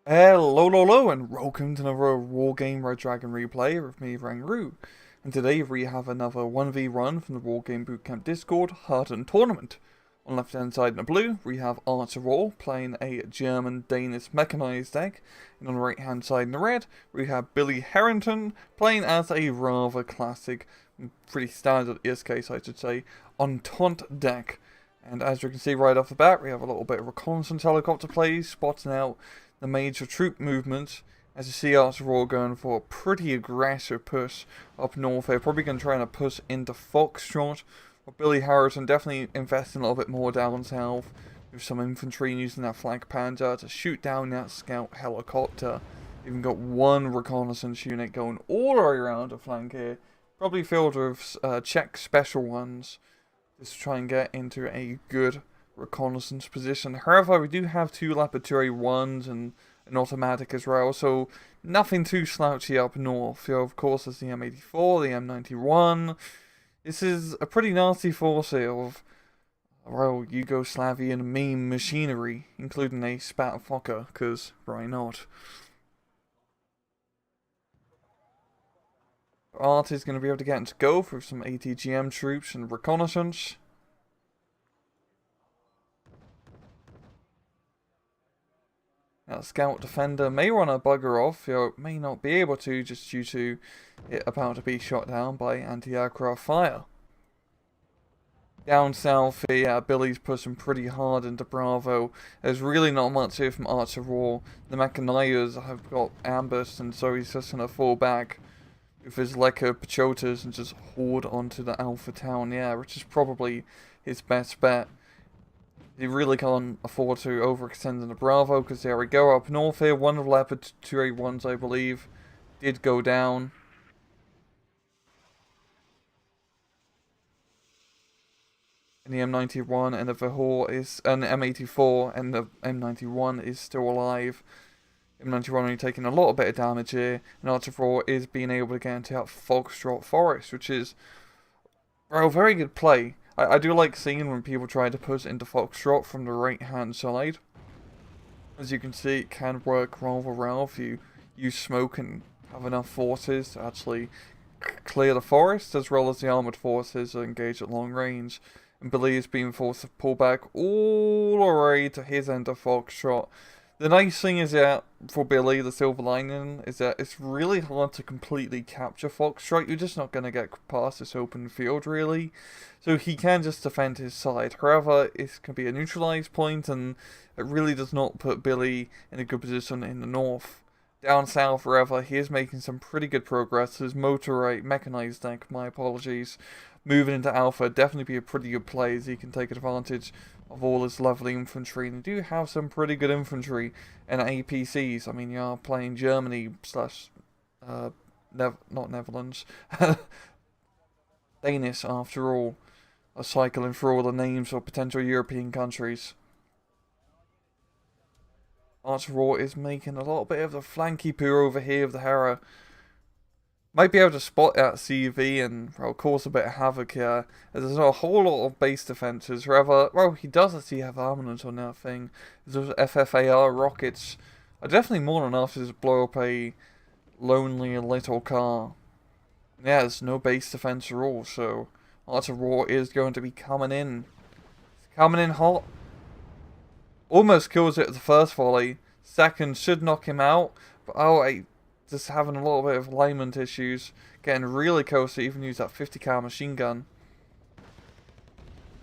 Hello, and welcome to another Wargame Red Dragon replay with me, Rangru. And today we have another 1v1 from the Wargame Bootcamp Discord, Hardened Tournament. On the left hand side in the blue, we have Artsofwar playing a German-Danish mechanized deck. And on the right hand side in the red, we have Billy Harrington playing as a rather classic, pretty standard in this case I should say, Entente deck. And as you can see right off the bat, we have a little bit of reconnaissance helicopter plays, spotting out the major troop movement. As you see, Artsofwar going for a pretty aggressive push up north. They're probably going to try and push into Foxtrot. But Billy Harrison definitely investing a little bit more down south with some infantry using that flank panzer to shoot down that scout helicopter. Even got one reconnaissance unit going all the way around the flank here. Probably filled with Czech special ones. Just to try and get into a good reconnaissance position. However, we do have two Laboratory 1s and an automatic as well, so nothing too slouchy up north. Of course, there's the M84, the M91. This is a pretty nasty force here of, well, Yugoslavian meme machinery, including a Spat Fokker, because why not? Art is going to be able to get into go for some ATGM troops and reconnaissance. Now, Scout Defender may want to bugger off, may not be able to just due to it about to be shot down by anti-aircraft fire. Down south here, Billy's pushing pretty hard into Bravo. There's really not much here from Artsofwar. The Mechanizers have got ambushed, and so he's just going to fall back with his Lekka Pachotas and just hoard onto the Alpha Town, which is probably his best bet. He really can't afford to overextend into Bravo, because there we go, up north here, one of the Leopard 281s, I believe, did go down. And the M91 and the Vahor is, and the M84 and the M91 is still alive. M91 only taking a little bit of damage here, and Artsofwar is being able to get into that Foxtrot Forest, which is, well, very good play. I do like seeing when people try to push into Foxtrot from the right hand side. As you can see, it can work rather well if you use smoke and have enough forces to actually clear the forest, as well as the armoured forces are engaged at long range. And Billy is being forced to pull back all the way to his end of Foxtrot. The nice thing is that, for Billy, the silver lining, is that it's really hard to completely capture Foxtrot. You're just not going to get past this open field, really. So he can just defend his side. However, it can be a neutralized point, and it really does not put Billy in a good position in the north. Down south, however, he is making some pretty good progress. His motorized mechanized deck, my apologies, moving into Alpha, definitely be a pretty good play, as he can take advantage of all this lovely infantry. And they do have some pretty good infantry and APCs. I mean, you are playing Germany slash, not Netherlands, Danish after all, are cycling through all the names of potential European countries. Artsofwar is making a little bit of the flanky poo over here of the Hera. Might be able to spot that CV and, well, cause a bit of havoc here, as there's not a whole lot of base defences. However, well, he does actually have armament on that thing. Those FFAR rockets are definitely more than enough to just blow up a lonely little car. Yeah, there's no base defence at all, so Artsofwar is going to be coming in. He's coming in hot. Almost kills it at the first volley. Second should knock him out, but just having a little bit of alignment issues, getting really close to even use that 50 cal machine gun.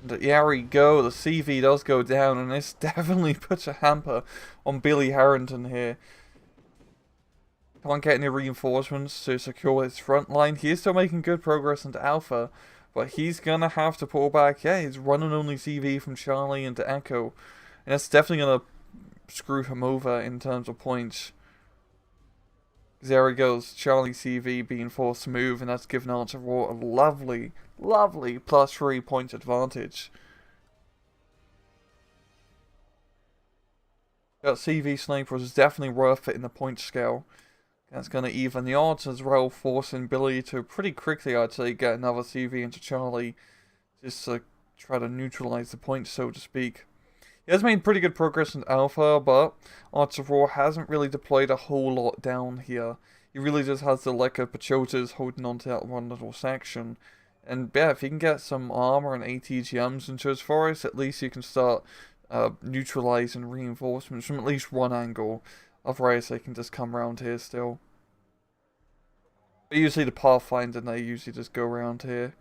And there we go, the CV does go down, and this definitely puts a hamper on Billy Harrington here. Can't get any reinforcements to secure his front line. He is still making good progress into Alpha, but he's gonna have to pull back. Yeah, he's running only CV from Charlie into Echo, and that's definitely gonna screw him over in terms of points. There he goes, Charlie CV being forced to move, and that's given Artsofwar a lovely, lovely +3 point advantage. That CV sniper was definitely worth it in the point scale. That's going to even the odds as well, forcing Billy to pretty quickly, I'd say, get another CV into Charlie, just to try to neutralize the points, so to speak. He has made pretty good progress in Alpha, but Artsofwar hasn't really deployed a whole lot down here. He really just has the Lekka Pachotas holding on to that one little section. And yeah, if he can get some armor and ATGMs into his forest, at least you can start neutralizing reinforcements from at least one angle. Otherwise, they can just come around here still. But usually the Pathfinder, they usually just go around here.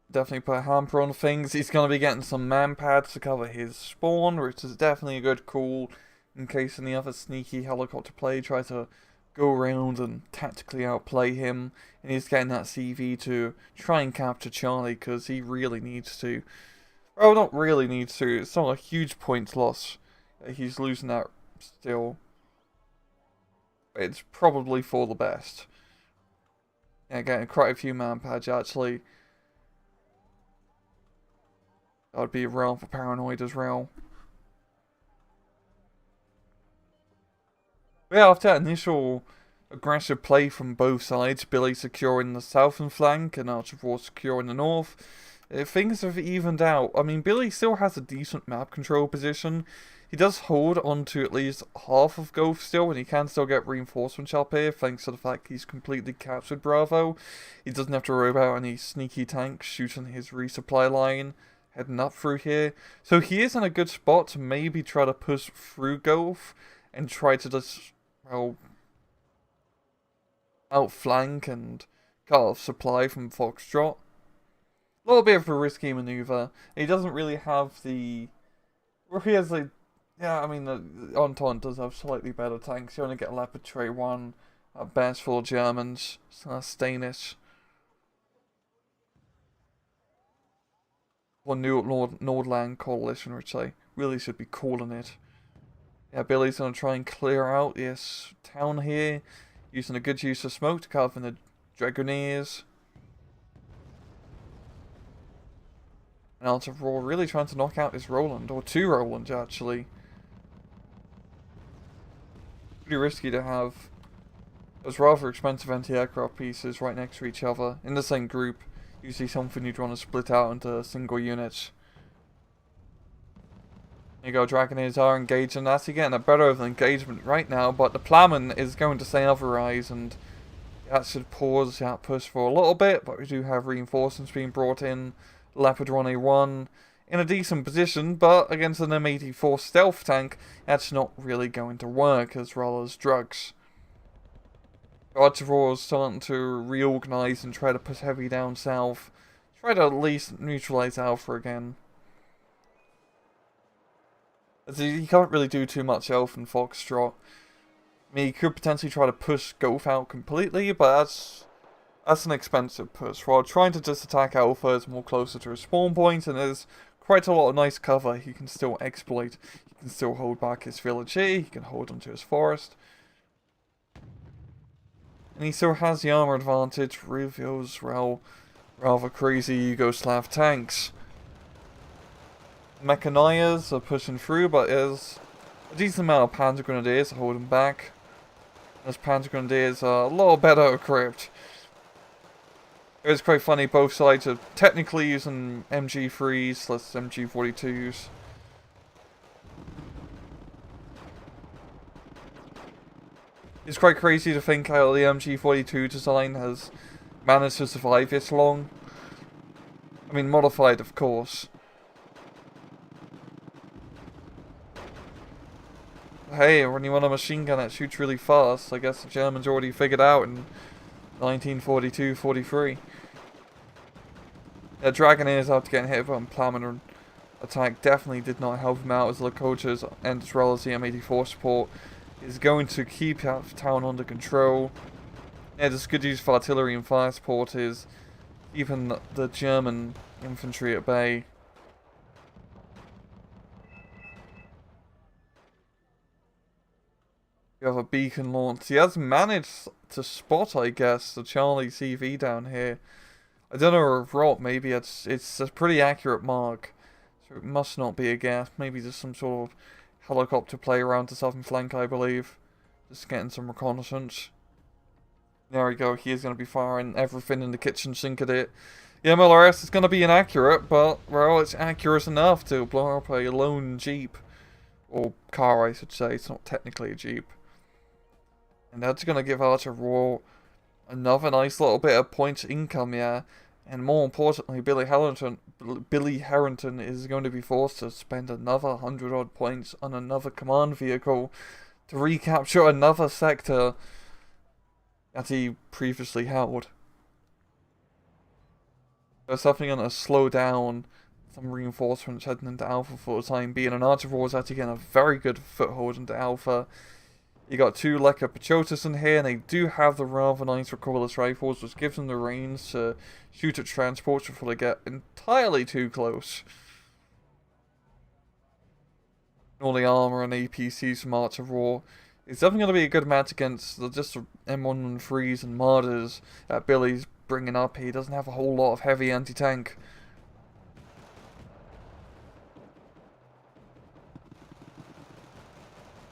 Definitely put a hamper on things. He's going to be getting some man pads to cover his spawn, which is definitely a good call in case any other sneaky helicopter play tries to go around and tactically outplay him. And he's getting that CV to try and capture Charlie because he really needs to. Well, not really needs to. It's not a huge points loss. He's losing that still. It's probably for the best. Yeah, getting quite a few man pads actually. That would be rather paranoid as well. But yeah, after that initial aggressive play from both sides, Billy securing the southern flank and Artsofwar securing the north, things have evened out. I mean, Billy still has a decent map control position. He does hold on to at least half of Gulf still, and he can still get reinforcements up here, thanks to the fact he's completely captured Bravo. He doesn't have to worry about any sneaky tanks shooting his resupply line heading up through here. So he is in a good spot to maybe try to push through Gulf and try to just, well, outflank and cut off supply from Foxtrot. A little bit of a risky maneuver. He doesn't really have the... Well, he has the... Yeah, I mean, the Entente does have slightly better tanks. You only get Leopard Tray 1 at best for Germans. So that's Danish. Or Nordland Coalition, which I really should be calling it. Yeah, Billy's going to try and clear out this town here, using a good use of smoke to cover the Dragoneers. And Artsofwar really trying to knock out this Roland, or two Rolands actually. Pretty risky to have those rather expensive anti-aircraft pieces right next to each other in the same group. Usually something you'd want to split out into single units. There you go, Dragoneers are engaging. That's getting a better of an engagement right now, but the Plamen is going to say otherwise, and that should pause that push for a little bit, but we do have reinforcements being brought in. Leopard 1A1 in a decent position, but against an M84 stealth tank, that's not really going to work as well as drugs. Artsofwar is starting to reorganize and try to push heavy down south. Try to at least neutralize Alpha again. As he can't really do too much Elf and Foxtrot. I mean, he could potentially try to push Gulf out completely, but that's an expensive push. While trying to just attack Alpha is more closer to his spawn point, and there's quite a lot of nice cover he can still exploit. He can still hold back his village here, he can hold onto his forest. And he still has the armor advantage. Reveals, well, rather crazy Yugoslav tanks. Mechanizers are pushing through, but there's a decent amount of Panzer Grenadiers to hold him back. Those Panzer Grenadiers are a lot better equipped. It's quite funny, both sides are technically using MG3s, less MG42s. It's quite crazy to think how the MG42 design has managed to survive this long. I mean, modified, of course. Hey, when you want a machine gun that shoots really fast, I guess the Germans already figured out in 1942-43. Yeah, Dragoneers after getting hit by a Plamen attack definitely did not help him out as the Lakotras and as well as the M84 support is going to keep that town under control. Yeah, just good use of artillery and fire support is even the German infantry at bay. You have a beacon launch. He has managed to spot, I guess, the Charlie CV down here. I don't know if rot, maybe it's a pretty accurate mark. So it must not be a gas. Maybe just some sort of helicopter play around the southern flank, I believe. Just getting some reconnaissance. There we go. He is going to be firing everything in the kitchen sink at it. Yeah, MLRS is going to be inaccurate, but, well, it's accurate enough to blow up a lone Jeep. Or car, I should say. It's not technically a Jeep. And that's going to give Artsofwar another nice little bit of points income, yeah. And more importantly, Billy Harrington is going to be forced to spend another 100-odd points on another command vehicle to recapture another sector that he previously held. There's definitely going to slow down some reinforcements heading into Alpha for the time being, and Artsofwar is actually getting a very good foothold into Alpha. You got two Lekka Pachotas in here, and they do have the rather nice recoilless rifles, which gives them the range to shoot at transports before they get entirely too close. All the armor and APCs from Artsofwar. It's definitely going to be a good match against just the M113s and Martyrs that Billy's bringing up. He doesn't have a whole lot of heavy anti-tank.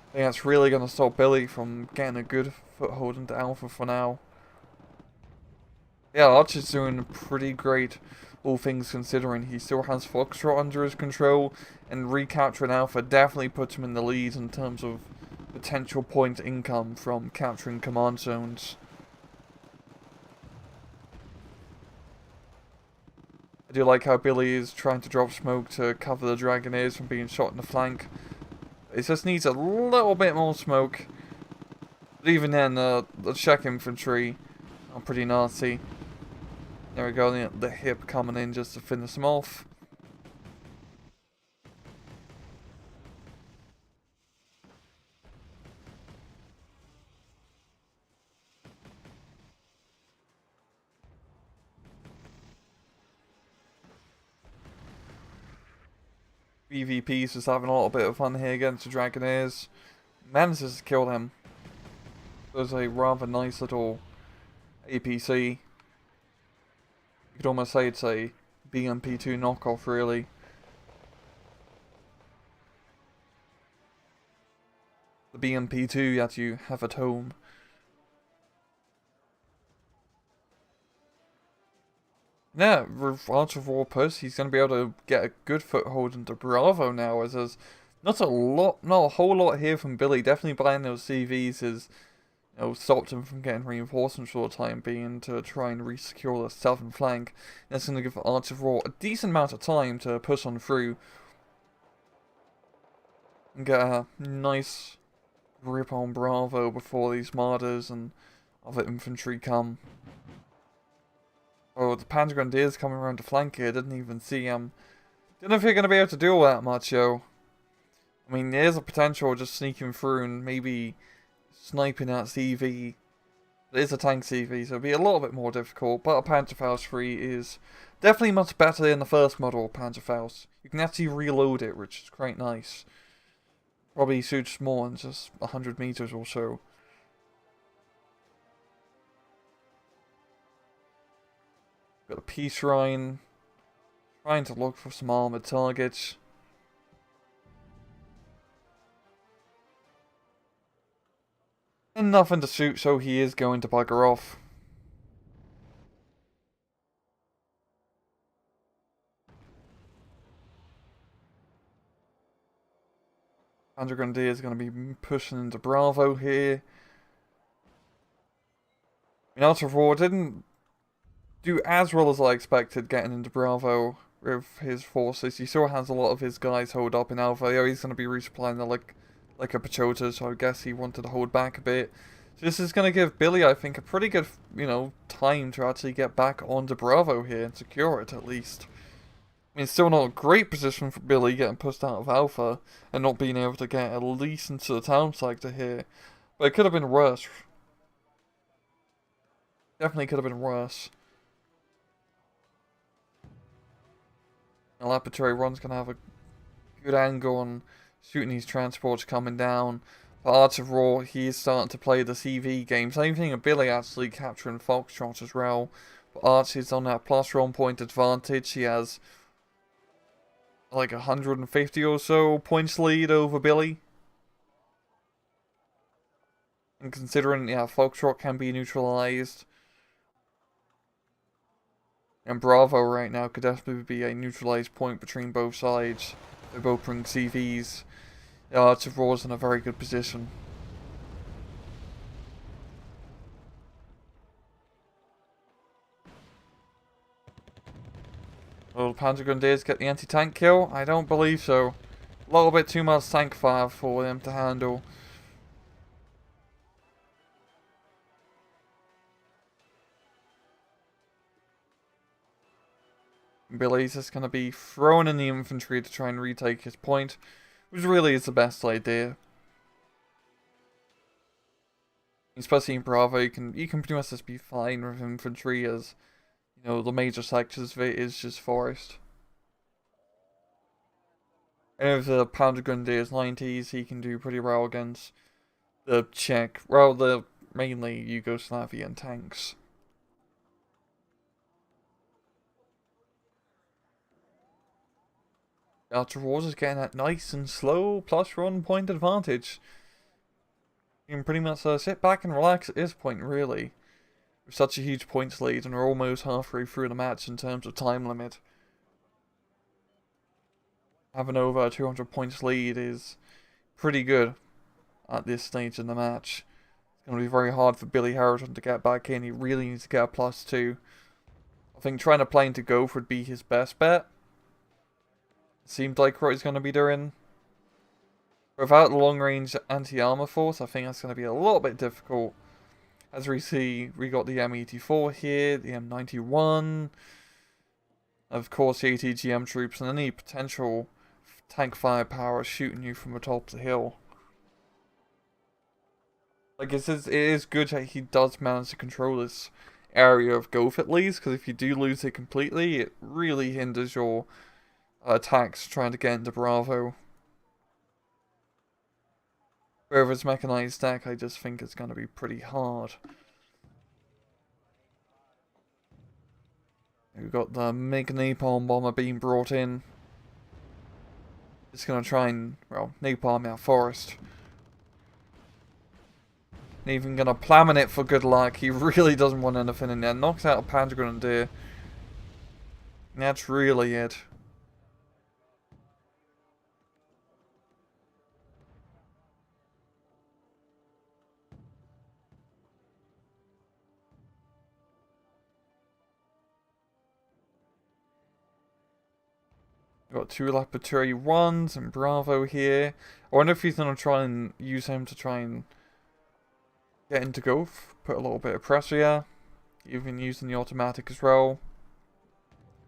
I think that's really going to stop Billy from getting a good foothold into Alpha for now. Yeah, Archer's doing pretty great, all things considering. He still has Foxtrot under his control, and recapturing Alpha definitely puts him in the lead in terms of potential point income from capturing command zones. I do like how Billy is trying to drop smoke to cover the Dragoneers from being shot in the flank. It just needs a little bit more smoke. But even then, the Czech infantry are pretty nasty. There we go, the hip coming in just to finish them off. BVP's just having a little bit of fun here against the Dragoneers. Manages to kill them. There's a rather nice little APC. You could almost say it's a BMP2 knockoff, really. The BMP2 that you have at home. Yeah, with Artsofwar push, he's going to be able to get a good foothold into Bravo now, as there's not a whole lot here from Billy. Definitely buying those CVs has, stopped him from getting reinforcements for the time being to try and re-secure the southern flank. That's going to give Artsofwar a decent amount of time to push on through and get a nice grip on Bravo before these Martyrs and other infantry come. Oh, the Panzer Grenadiers coming around to flank here. Didn't even see him. Don't know if you're going to be able to do all that much, yo. I mean, there's a potential of just sneaking through and maybe sniping at CV. It is a tank CV, so it'll be a little bit more difficult. But a Panzerfaust 3 is definitely much better than the first model of Panzerfaust. You can actually reload it, which is quite nice. Probably suits more than just 100 meters or so. Got a peace shrine. Trying to look for some armored targets. And nothing to shoot, so he is going to bugger off. Panzer Grenadier is going to be pushing into Bravo here. I mean, Artsofwar didn't do as well as I expected getting into Bravo with his forces. He still has a lot of his guys hold up in Alpha. Yeah, he's going to be resupplying the like a Pachota, so I guess he wanted to hold back a bit. So this is going to give Billy, I think, a pretty good, time to actually get back onto Bravo here and secure it at least. I mean, it's still not a great position for Billy getting pushed out of Alpha and not being able to get at least into the town sector here. But it could have been worse. Definitely could have been worse. The laboratory run's going to have a good angle on shooting these transports coming down. But Artsofwar, he is starting to play the CV game. Same thing with Billy actually capturing Foxtrot as well. But Arch is on that +1 point advantage. He has like 150 or so points lead over Billy. And considering, yeah, Foxtrot can be neutralized. And Bravo right now could definitely be a neutralized point between both sides. They both bring CVs. The Artsofwar's in a very good position. Will the Panzer Grenadiers get the anti-tank kill? I don't believe so. A little bit too much tank fire for them to handle. Billy's just going to be thrown in the infantry to try and retake his point, which really is the best idea. Especially in Bravo, you can pretty much just be fine with infantry, as you know the major sectors of it is just forest. And with the Pounder Grenadiers 90s, he can do pretty well against the Czech, well, the mainly Yugoslavian tanks. Artsofwar is getting that nice and slow +1 point advantage. You can pretty much sit back and relax at this point, really. With such a huge points lead, and we're almost halfway through the match in terms of time limit. Having over a 200 points lead is pretty good at this stage in the match. It's going to be very hard for Billy Harrington to get back in. He really needs to get a +2. I think trying to play into Gove would be his best bet. Seemed like what he's going to be doing. Without the long-range anti-armor force, I think that's going to be a little bit difficult. As we see, we got the M84 here, the M91, of course the ATGM troops, and any potential tank firepower shooting you from atop the hill. Like, it is good that he does manage to control this area of Gulf at least, because if you do lose it completely, it really hinders your attacks trying to get into Bravo. With his mechanized deck, I just think it's going to be pretty hard. We've got the MiG Napalm Bomber being brought in. It's going to try and, well, napalm our forest. And even going to plamming it for good luck. He really doesn't want anything in there. Knocks out a Panzer Grenadier. And that's really it. Got 2 Laboratory 1s and Bravo here. I wonder if he's going to try and use him to try and get into Gulf. Put a little bit of pressure here. Even using the automatic as well.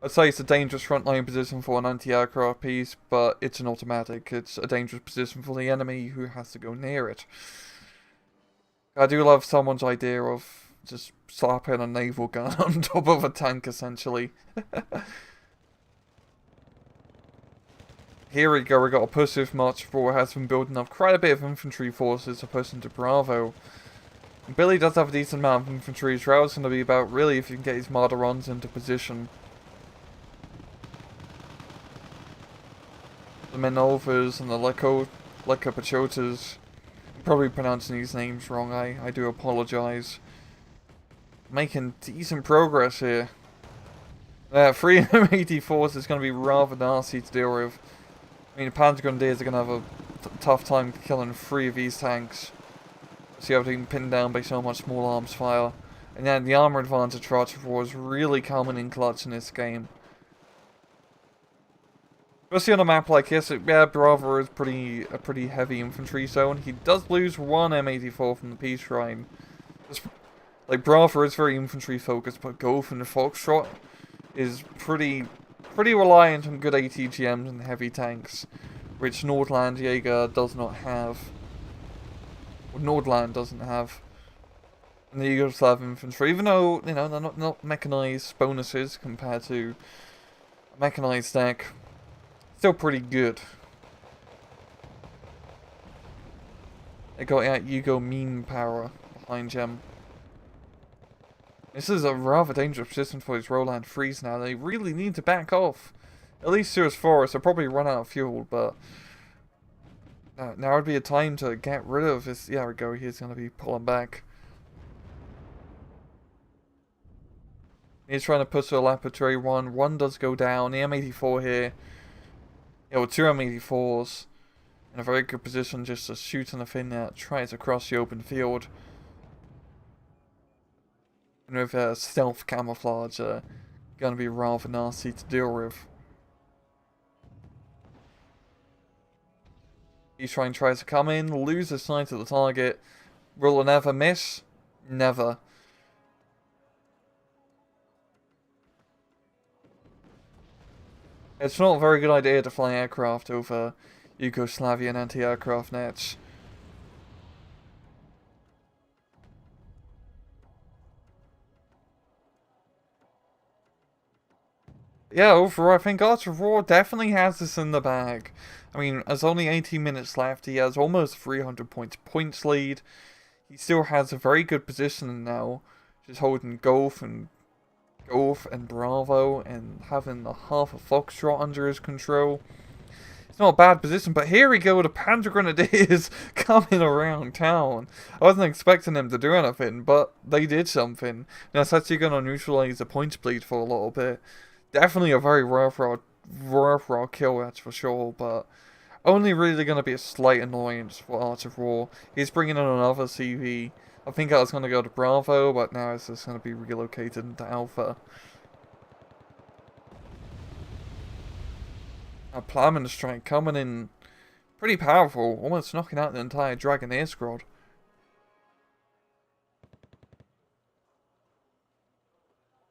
I'd say it's a dangerous frontline position for an anti-aircraft piece, but it's an automatic. It's a dangerous position for the enemy who has to go near it. I do love someone's idea of just slapping a naval gun on top of a tank, essentially. Here we go, we got a positive march forward, has been building up quite a bit of infantry forces to push into Bravo. And Billy does have a decent amount of infantry as well. It's going to be about really if you can get his Marderons into position. The Menovas and the Lekapachotas. I'm probably pronouncing these names wrong, I do apologise. Making decent progress here. 3 M84s is going to be rather nasty to deal with. I mean, the Panzer Grenadiers are going to have a tough time killing 3 of these tanks. See how they can pin down by so much small arms fire. And then the armor advantage for Artsofwar is really coming in clutch in this game. Especially on a map like this, yeah, Bravo is a pretty heavy infantry zone. He does lose 1 M84 from the Peace Shrine. Like, Bravo is very infantry focused, but Gulf and the Foxtrot is pretty reliant on good ATGMs and heavy tanks, which Nordland Jaeger does not have. Or Nordland doesn't have. And the Yugoslav infantry, even though, you know, they're not mechanized bonuses compared to a mechanized deck, still pretty good. They got that Yugo meme power behind them. This is a rather dangerous position for his Roland Freeze now. They really need to back off. At least to his forest. They'll probably run out of fuel, but Now would be a time to get rid of this. Yeah, we go. He's going to be pulling back. He's trying to push a laboratory one. One does go down. The M84 here. Yeah, with two M84s in a very good position just to shoot anything that tries across the open field. And with stealth camouflage, going to be rather nasty to deal with. He's trying to come in, loses sight of the target. Will it never miss? Never. It's not a very good idea to fly aircraft over Yugoslavian anti-aircraft nets. Yeah, overall, I think Artsofwar definitely has this in the bag. I mean, there's only 18 minutes left. He has almost 300 points lead. He still has a very good position now, just holding Golf and Bravo and having the half of Foxtrot under his control. It's not a bad position, but here we go, the Panzer Grenadiers coming around town. I wasn't expecting them to do anything, but they did something. Now it's actually going to neutralize the points bleed for a little bit. Definitely a very raw kill, that's for sure, but only really going to be a slight annoyance for Artsofwar. He's bringing in another CV. I think I was going to go to Bravo, but now it's just going to be relocated into Alpha. A Plowman strike coming in pretty powerful, almost knocking out the entire Dragonair squad.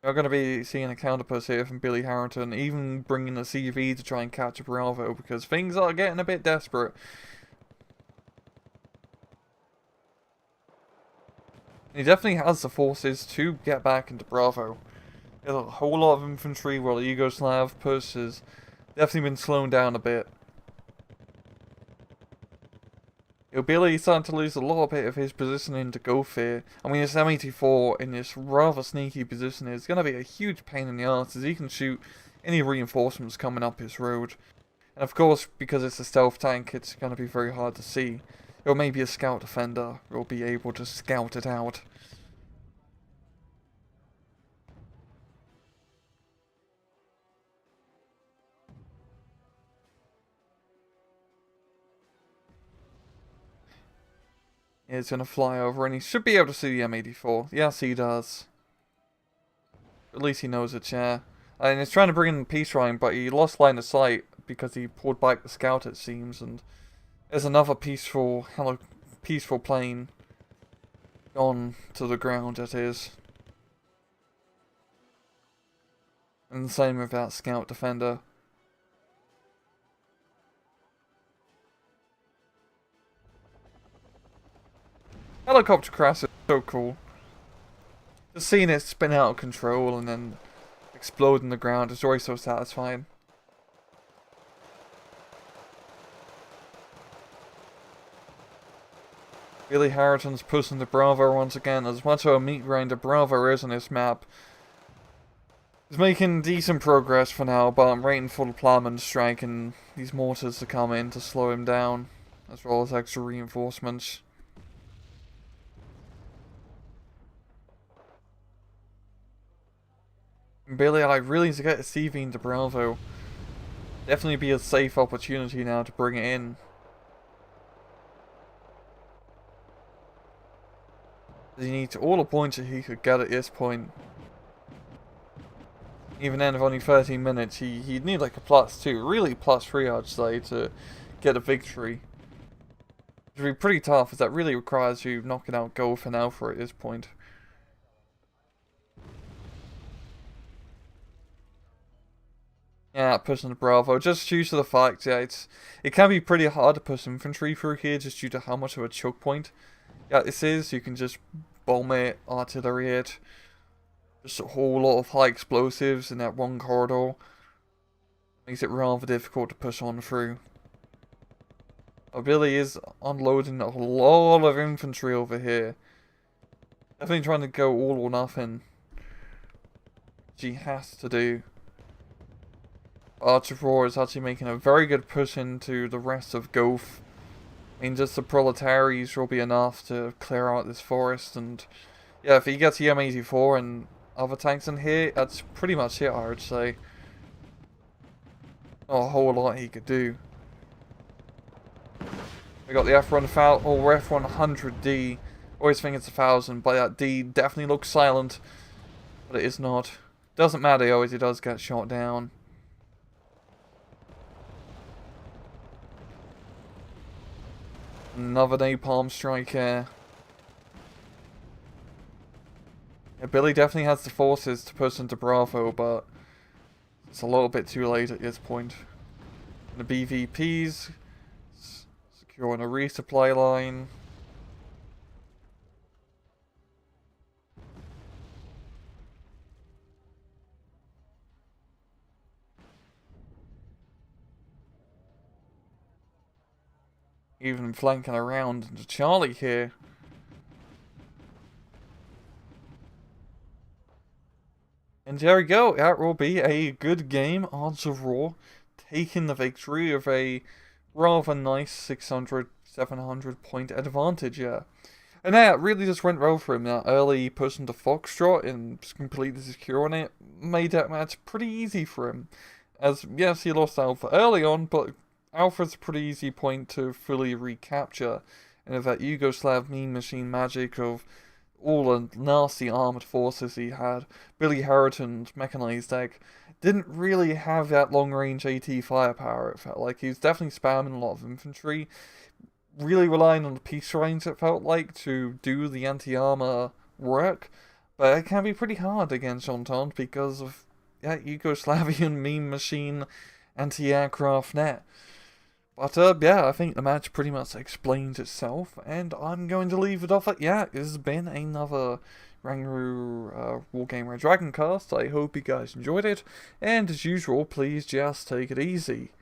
We're going to be seeing a counterpush here from Billy Harrington, even bringing a CV to try and catch a Bravo, because things are getting a bit desperate. He definitely has the forces to get back into Bravo. There's a whole lot of infantry while the Yugoslav push has definitely been slowing down a bit. Billy starting to lose a little bit of his positioning to go here. I mean, this M84 in this rather sneaky position is going to be a huge pain in the arse as he can shoot any reinforcements coming up his road. And of course, because it's a stealth tank, it's going to be very hard to see. Or maybe a scout defender will be able to scout it out. He's going to fly over and he should be able to see the M84. Yes, he does. At least he knows it's there. And he's trying to bring in the peace line, but he lost line of sight because he pulled back the scout, it seems. And there's another peaceful plane gone to the ground, it is. And the same with that scout defender. Helicopter crash is so cool. Just seeing it spin out of control and then explode in the ground is always so satisfying. Billy Harrington's pushing the Bravo once again. As much of a meat grinder Bravo is on this map, he's making decent progress for now, but I'm waiting for the Plowman strike and these mortars to come in to slow him down, as well as extra reinforcements. Billy, I really need to get a CV into Bravo. Definitely be a safe opportunity now to bring it in. He needs all the points that he could get at this point. Even then, with only 13 minutes, he'd need like a +2, really +3 I'd say, to get a victory. Which would be pretty tough, as that really requires you knocking out Golf and Alpha at this point. Yeah, pushing the Bravo, just due to the fact, yeah, it can be pretty hard to push infantry through here, just due to how much of a choke point this is. You can just bomb it, artillery it, just a whole lot of high explosives in that one corridor. Makes it rather difficult to push on through. Billy is unloading a lot of infantry over here. Definitely trying to go all or nothing. She has to do. Artsofwar is actually making a very good push into the rest of Golf. I mean, just the proletaries will be enough to clear out this forest, and yeah, if he gets EM84 and other tanks in here, that's pretty much it, I would say. Not a whole lot he could do. We got the F1 or F100D. Always think it's 1,000, but that D definitely looks silent, but it is not. Doesn't matter, he always does get shot down. Another napalm strike here. Yeah, Billy definitely has the forces to push into Bravo, but it's a little bit too late at this point. The BVPs securing a resupply line. Even flanking around into Charlie here. And there we go. That will be a good game. Artsofwar taking the victory of a rather nice 600, 700 point advantage, yeah. And yeah, it really just went well for him. That early push into Foxtrot and completely securing it made that match pretty easy for him. As, yes, he lost Alpha early on, but Alpha's a pretty easy point to fully recapture. And if that Yugoslav meme machine magic of all the nasty armoured forces he had, Billy Hardened mechanized deck didn't really have that long-range AT firepower, it felt like. He was definitely spamming a lot of infantry, really relying on the peace range, it felt like, to do the anti-armor work. But it can be pretty hard against Entente because of that Yugoslavian meme machine anti-aircraft net. But yeah, I think the match pretty much explains itself, and I'm going to leave it off at, yeah, this has been another Rangru Wargame Red Dragon cast. I hope you guys enjoyed it, and as usual, please just take it easy.